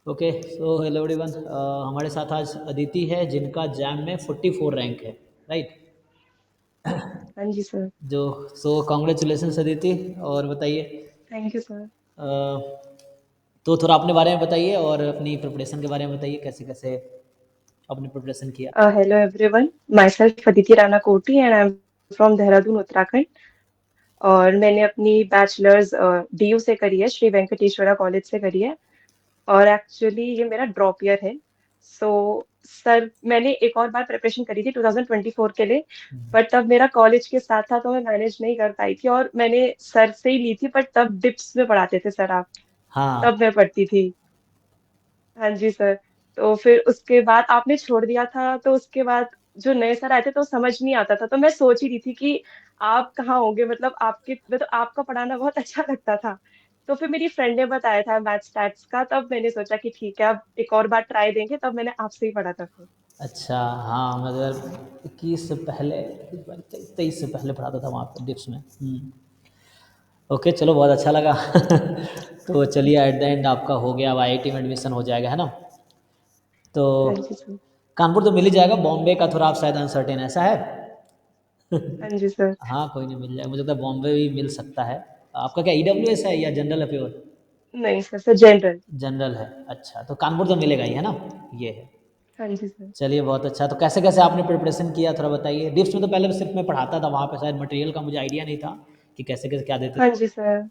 Okay, so hello everyone. हमारे साथ आज अदिति है जिनका जैम में 44 रैंक है, राइट? हाँ जी सर। जो सो कॉन्ग्रेचुलेशंस अदिति। और बताइए, थैंक यू सर। अ, तो थोड़ा अपने बारे में बताइए और अपनी प्रिपरेशन के बारे में बताइए, कैसे कैसे अपनी प्रिपरेशन किया। Hello everyone, myself Aditi Rana Koti and I am from Dehradun Uttarakhand. और मैंने अपनी बैचलर्स डीयू से करी है, श्री वेंकटेश्वरा कॉलेज से करी है। और एक्चुअली ये मेरा ड्रॉप ईयर है। सो सर, मैंने एक और बार प्रिपरेशन करी थी 2024 के लिए, बट तब मेरा कॉलेज के साथ था तो मैं मैनेज नहीं कर पाई थी। और मैंने सर से ही ली थी, बट तब डिप्स में पढ़ाते थे सर आप, हाँ। तब मैं पढ़ती थी। हाँ जी सर। तो फिर उसके बाद आपने छोड़ दिया था, तो उसके बाद जो नए सर आए थे तो समझ नहीं आता था, तो मैं सोच ही रही थी कि आप कहाँ होंगे, मतलब आपके मतलब आपका पढ़ाना बहुत अच्छा लगता था। तो फिर मेरी फ्रेंड ने बताया था मैथ स्टैट्स का, तब मैंने सोचा कि ठीक है अब एक और बार ट्राई देंगे, तब मैंने आपसे ही पढ़ा था फिर। अच्छा, हाँ, मगर 21 से पहले, 23 से पहले पढ़ाता था वहाँ पे डिप्स में। ओके, चलो, बहुत अच्छा लगा। तो चलिए, एट द एंड आपका हो गया, अब आईआईटी में एडमिशन हो जाएगा, है ना? तो हाँ जी सर। कानपुर तो मिल ही जाएगा, बॉम्बे का थोड़ा आप शायद अनसर्टेन, ऐसा है? हाँ जी सर। हाँ, कोई नहीं, मिल जाएगा, मुझे लगता है बॉम्बे भी मिल सकता है। आपका क्या ईडब्ल्यूएस है या जनरल है प्योर? नहीं सर, सर जनरल। जनरल है, अच्छा, तो कानपुर तो मिलेगा ही, है ना? ये है। हाँ जी सर। चलिए, बहुत अच्छा। तो कैसे कैसे आपने प्रिपरेशन किया, थोड़ा बताइए। डिप्स में तो पहले सिर्फ मैं पढ़ाता था, वहाँ पे शायद मटेरियल का मुझे आइडिया नहीं था कि कैसे कैसे क्या देते हाँ थे। जी सर।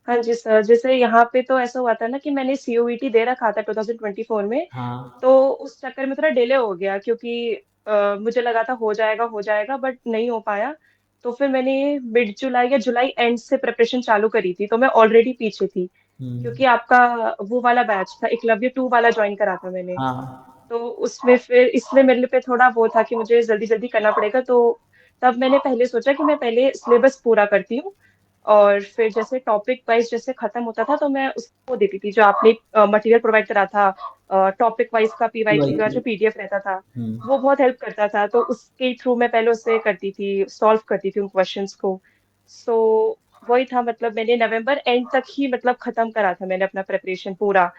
हाँ जी सर, जैसे यहाँ पे तो ऐसा हुआ था ना कि मैंने सीओईटी दे रखा था 2024 में। हाँ। तो उस चक्कर में थोड़ा डिले हो गया, क्योंकि मुझे लगा था हो जाएगा बट नहीं हो पाया। तो फिर मैंने मिड जुलाई या जुलाई एंड से प्रिपरेशन चालू करी थी, तो मैं ऑलरेडी पीछे थी। हम्म। क्योंकि आपका वो वाला बैच था, एकलव्य 2 वाला ज्वाइन करा था मैंने। हाँ। तो उसमें फिर इसलिए मेरे पे थोड़ा वो था कि मुझे जल्दी जल्दी करना पड़ेगा। तो तब मैंने पहले सोचा कि मैं पहले सिलेबस पूरा करती हूँ, और फिर जैसे टॉपिक वाइज जैसे खत्म होता था तो मैं उसको देती थी, जो आपने मटेरियल प्रोवाइड करा था टॉपिक वाइज का, पीवाईक्यू का पीवाईक्यू। जो पीडीएफ रहता था, हम्म। वो बहुत हेल्प करता था। तो उसके थ्रू मैं पहले उससे करती थी, सॉल्व करती थी उन क्वेश्चंस को। सो वही था, मतलब मैंने नवंबर एंड तक ही मतलब खत्म करा था मैंने अपना प्रिपरेशन पूरा,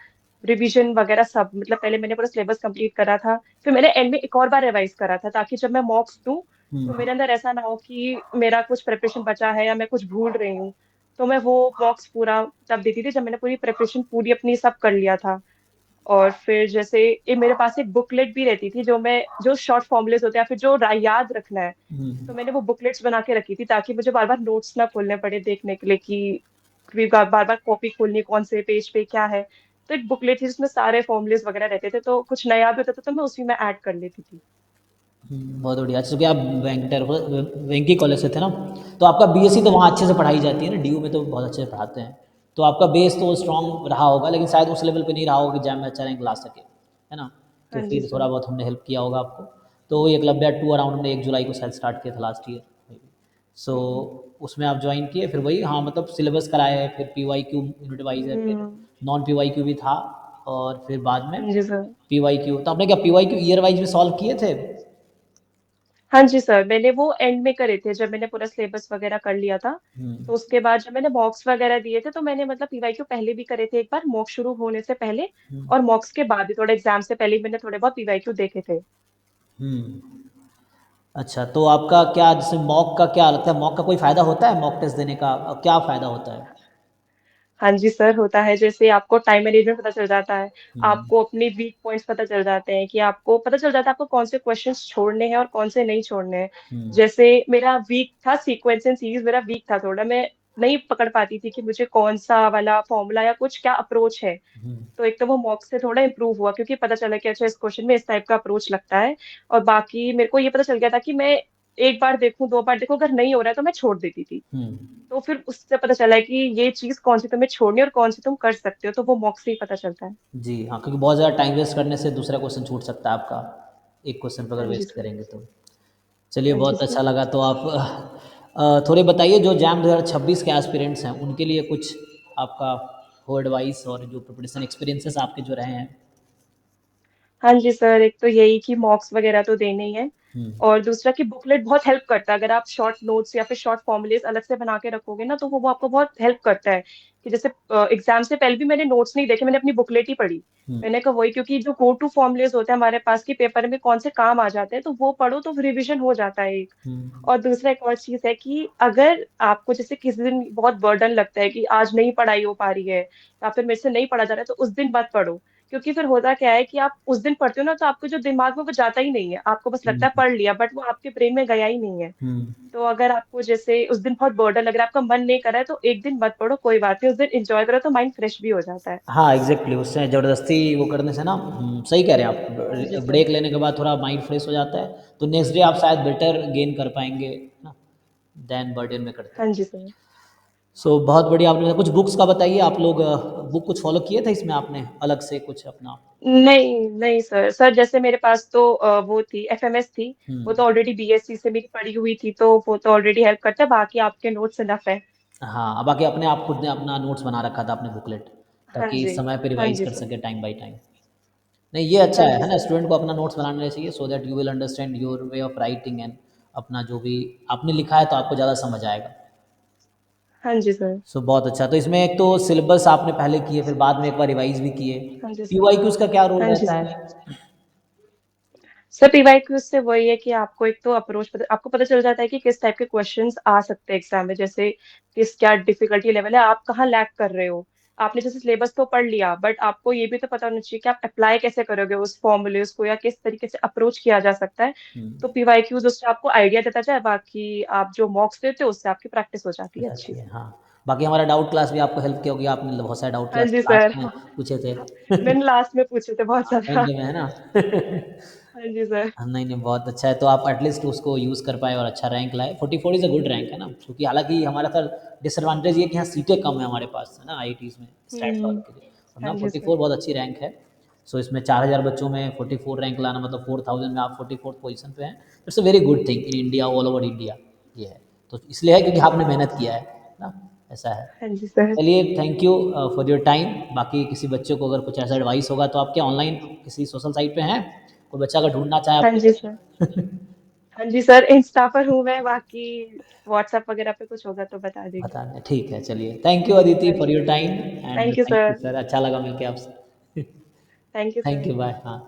रिवीजन वगैरह सब। मतलब पहले मैंने पूरा सिलेबस कंप्लीट करा था, फिर मैंने एंड में एक और बार रिवाइज करा था, ताकि जब मैं मॉक्स दूं तो हम्म। मेरे अंदर ऐसा ना हो कि मेरा कुछ प्रिपरेशन बचा है या मैं कुछ भूल रही हूँ। तो मैं वो मॉक्स पूरा तब देती थी जब मैंने पूरी प्रिपरेशन पूरी अपनी सब कर लिया था। और फिर जैसे ये मेरे पास एक बुकलेट भी रहती थी, जो शॉर्ट फॉर्मुलेस होते हैं या फिर जो याद रखना है, तो मैंने वो बुकलेट्स बना के रखी थी, ताकि मुझे बार बार नोट्स ना खोलने पड़े देखने के लिए कि बार बार कॉपी खोलनी कौन से पेज पे क्या है। तो एक बुकलेट थी जिसमें सारे फॉर्मुलेस वगैरह रहते थे, तो कुछ नया भी होता था तो मैं उसी में ऐड कर लेती थी। बहुत बढ़िया। अच्छा, क्योंकि आप वेंकी कॉलेज से थे ना, तो आपका बीएससी तो वहाँ अच्छे से पढ़ाई जाती है ना, डीयू में तो बहुत अच्छे से पढ़ाते हैं। तो आपका बेस तो स्ट्रांग रहा होगा, लेकिन शायद उस लेवल पे नहीं रहा होगा कि जैम में अच्छा रैंक ला सके, है ना? तो हाँ जी फिर सर। थोड़ा बहुत हमने हेल्प किया होगा आपको। तो एकलव्य 2 अराउंड हमने 1 जुलाई को शायद स्टार्ट किया था लास्ट ईयर। सो हम्म। उसमें आप ज्वाइन किए, फिर वही, हाँ, मतलब सिलेबस कराए, फिर पीवाईक्यू यूनिट वाइज है, फिर हम्म। नॉन पीवाईक्यू भी था, और फिर बाद में हाँ जी सर। पीवाईक्यू। तो आपने क्या पीवाईक्यू ईयर वाइज में सॉल्व किए थे? हाँ जी सर, मैंने वो एंड में करे थे जब मैंने पूरा सिलेबस वगैरह कर लिया था। हम्म। तो उसके बाद जब मैंने मॉक्स वगैरह दिए थे, तो मैंने मतलब पीवाईक्यू पहले भी करे थे एक बार, मॉक शुरू होने से पहले। हम्म। और मॉक्स के बाद भी थोड़े एग्जाम से पहले ही मैंने थोड़े बहुत पीवाईक्यू देखे थे। हम्म। अच्छा, तो आपका क्या, जैसे मॉक का क्या लगता है, मॉक का कोई फ़ायदा होता है मॉक टेस्ट देने का? क्या फ़ायदा होता है? हाँ जी सर, होता है। जैसे आपको टाइम मैनेजमेंट पता चल जाता है, हम्म। आपको अपने वीक पॉइंट्स पता चल जाते हैं, कि आपको पता चल जाता है आपको कौन से क्वेश्चंस छोड़ने हैं और कौन से नहीं छोड़ने हैं। हम्म। जैसे मेरा वीक था सीक्वेंस एंड सीरीज, मेरा वीक था थोड़ा, मैं नहीं पकड़ पाती थी कि मुझे कौन सा वाला फॉर्मूला या कुछ क्या अप्रोच है। हम्म। तो एक तो वो मॉक से थोड़ा इम्प्रूव हुआ, क्योंकि पता चला कि अच्छा इस क्वेश्चन में इस टाइप का अप्रोच लगता है। और बाकी मेरे को ये पता चल गया था कि मैं एक बार देखूं, 2 बार देखूं, अगर नहीं हो रहा है तो मैं छोड़ देती थी। हम्म। तो फिर उससे पता चला है कि ये चीज कौन सी तुम्हें छोड़नी है और कौन सी तुम कर सकते हो, तो वो मॉक से ही पता चलता है। जी हाँ, क्योंकि बहुत ज़्यादा टाइम वेस्ट करने से दूसरा क्वेश्चन छूट सकता है आपका, एक क्वेश्चन पर हाँ अगर जी वेस्ट सर। करेंगे तो। चलिए, हाँ जी बहुत सर। अच्छा लगा। तो आप थोड़े बताइए, जो जैम 2026 के एस्पिरेंट्स हैं उनके लिए कुछ आपका हो एडवाइस, और जो प्रिपरेशन एक्सपीरियंसेस आपके जो रहे हैं। हाँ जी सर, एक तो यही कि मॉक्स वगैरह तो देने ही है। और दूसरा कि बुकलेट बहुत हेल्प करता है। अगर आप शॉर्ट नोट्स या फिर शॉर्ट फॉर्मुलेस अलग से बना के रखोगे ना, तो वो आपको बहुत हेल्प करता है। कि जैसे एग्जाम से पहले भी मैंने नोट्स नहीं देखे, मैंने अपनी बुकलेट ही पढ़ी। हुँ, मैंने कहा वही, क्योंकि जो गो टू फॉर्मुलेस होते हैं हमारे पास कि पेपर में कौन से काम आ जाते हैं, तो वो पढ़ो तो रिवीजन हो जाता है एक। हुँ, और दूसरा एक और चीज है कि अगर आपको जैसे किसी दिन बहुत बर्डन लगता है कि आज नहीं पढ़ाई हो पा रही है, या फिर मेरे से नहीं पढ़ा जा रहा है, तो उस दिन मत पढ़ो। क्योंकि फिर होता क्या है कि आप उस दिन पढ़ते हो ना, तो आपको जो दिमाग में वो जाता ही नहीं है, आपको बस लगता हुँ, है पढ़ लिया, बट वो आपके ब्रेन में गया ही नहीं है। हुँ। तो अगर आपको जैसे उस दिन बहुत बर्डन लग रहा है, आपका मन नहीं कर रहा है, तो एक दिन मत पढ़ो, कोई बात नहीं, उस दिन एंजॉय करो, तो माइंड फ्रेश भी हो जाता है। हाँ, एग्ज़ैक्टली उससे ज़बरदस्ती वो करने से ना सही कह रहे हैं आप। हाँ जी सर। ब्रेक लेने के बाद थोड़ा माइंड फ्रेश हो जाता है, तो नेक्स्ट डे आप शायद बेटर गेन कर पाएँगे, है ना? देन बर्डन में करते हैं। हाँ जी सर। सो बहुत बढ़िया आपने कुछ बुक्स का बताइए आप लोग बुक कुछ फ़ॉलो किए थे इसमें आपने अलग से कुछ अपना? नहीं नहीं सर, जैसे मेरे पास तो वो थी, एफएमएस थी। वो हुँ। तो ऑलरेडी बीएससी से मेरी पढ़ी हुई थी, तो वो तो ऑलरेडी हेल्प करता है, बाकी आपके नोट्स इनफ है। हाँ, बाकी अपने आप खुद ने अपना नोट्स बना रखा था अपने बुकलेट, हाँ ताकि जी। समय पे हाँ रिवाइज़ जी कर सर। सकें टाइम बाय टाइम। नहीं, ये अच्छा हाँ जी है ना? सर। स्टूडेंट को अपना नोट्स बनाना चाहिए so that you will understand your way of writing and अपना जो भी आपने लिखा है तो आपको ज़्यादा समझ आएगा। हाँ जी सर। सो बहुत अच्छा। तो इसमें एक तो सिलेबस आपने पहले किए, फिर बाद में एक बार रिवाइज़ भी किए। हाँ जी सर। पीवाईक्यूज़ का क्या रोल हाँ जी रहता सर। है? सर पीवाईक्यू से वही है कि आपको एक तो आपको पता चल जाता है कि किस टाइप के क्वेश्चंस आ सकते हैं एग्जाम में, जैसे किस क्या डिफिकल्टी लेवल है, आप कहाँ लैग कर रहे हो। आपने जैसे सिलेबस तो पढ़ लिया, बट आपको ये भी तो पता होना चाहिए कि आप अप्लाई कैसे करोगे उस फॉर्मूलेस को, या किस तरीके से अप्रोच किया जा सकता है। हुँ, तो पीवाईक्यूज उससे आपको आइडिया देता जाए, बाकी आप जो मॉक्स देते हो उससे आपकी प्रैक्टिस हो जाती हो है जाती अच्छी। है, हाँ। बाकी हमारा डाउट क्लास भी आपको हेल्प किया होगी, आपने बहुत सारे डाउट हाँ क्लास जी लास्ट सर। में पूछे थे। मैंने लास्ट में पूछे थे बहुत ज्यादा। एंड में, है ना? हाँ जी सर। हाँ, नहीं, नहीं, बहुत अच्छा है, तो आप एटलीस्ट उसको यूज़ कर पाए और अच्छा रैंक लाए। 44 इज़ अ गुड रैंक, है ना? क्योंकि हालाँकि हमारा सर डिसएडवांटेज ये है कि यहाँ सीटें कम है हमारे पास, है ना? आईआईटीज़ में स्टैट्स वालों हम्म। के लिए, हाँ वरना जी सर। 44 बहुत अच्छी रैंक है। सो इसमें 4000 बच्चों में 44 रैंक लाना मतलब 4000 में आप 44th पोज़ीशन पे हैं। It's a very good thing in India, all over India ये है। तो इसलिए है क्योंकि आपने मेहनत किया है ना? ऐसा है। हाँ जी सर। चलिए thank you for your time. बाकी किसी बच्चे को अगर कुछ ऐसा एडवाइस होगा तो आप क्या ऑनलाइन किसी सोशल साइट पे हैं? कोई बच्चा अगर ढूँढना चाहे हाँ जी आपको सर। हाँ जी सर, इंस्टा पर हूँ मैं, बाकी व्हाट्सएप वगैरह पे कुछ होगा तो बता देंगे। बता दें, ठीक है चलिए। थैंक यू अदिति हाँ for ji your sir. Time and thank you thank you sir. Sir, अच्छा लगा मिलके आपसे। Thank you thank sir. You, bye, हाँ।